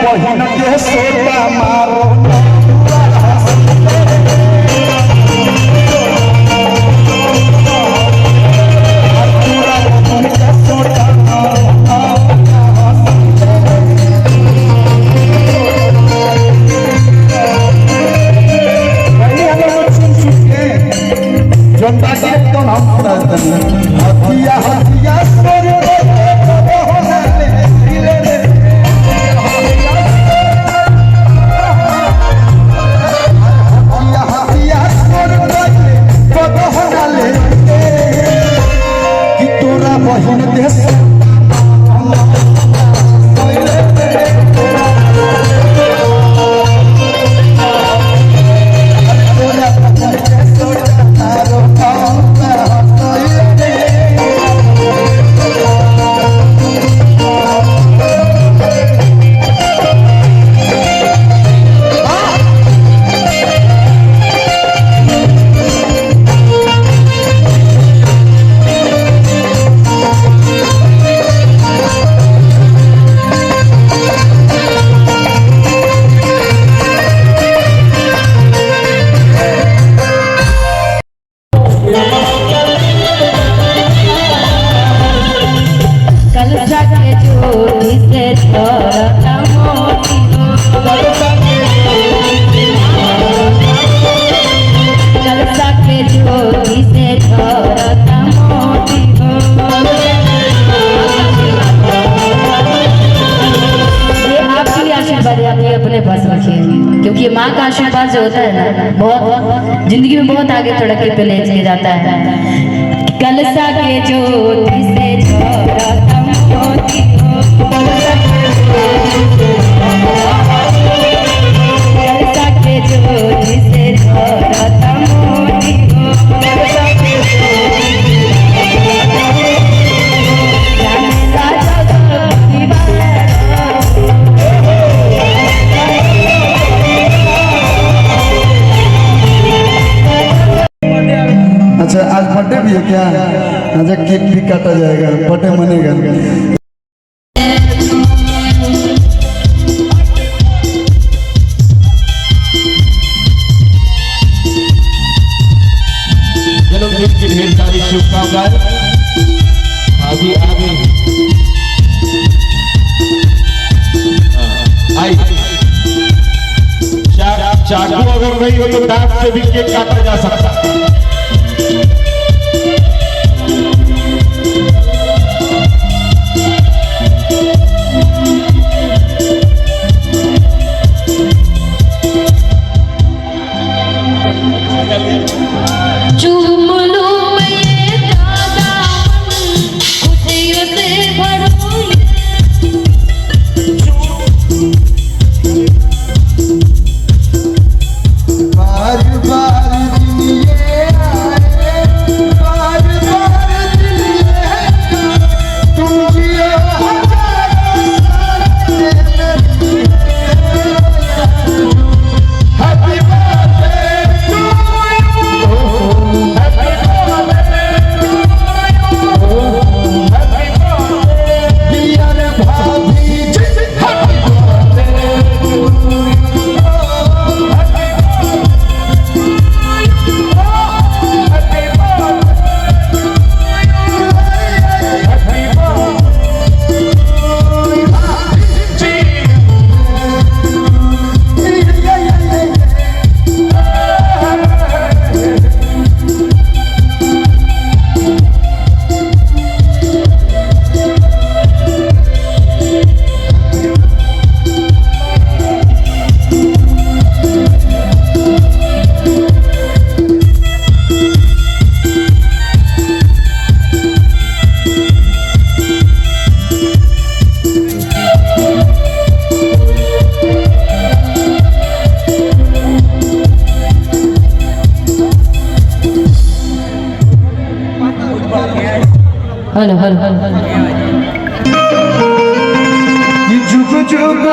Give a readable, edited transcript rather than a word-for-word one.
बहिन के सोटा मारो जनता के तो हम हथिया हथिया क्योंकि माँ का आशीर्वाद जो होता है ना बहुत जिंदगी में बहुत आगे तड़के पे ले चले जाता है। कलसा के ज्योति से कलसा के ज्योति से अच्छा आज बर्थडे भी है क्या? अच्छा केक भी काटा जाएगा, बर्थडे मनेगा। जन्मदिन की ढेर सारी शुभकामनाएं। आगे आगे आई चाकू अगर नहीं हो तो दांत से भी केक काटा जा सकता है। हेलो हेलो जुग जुग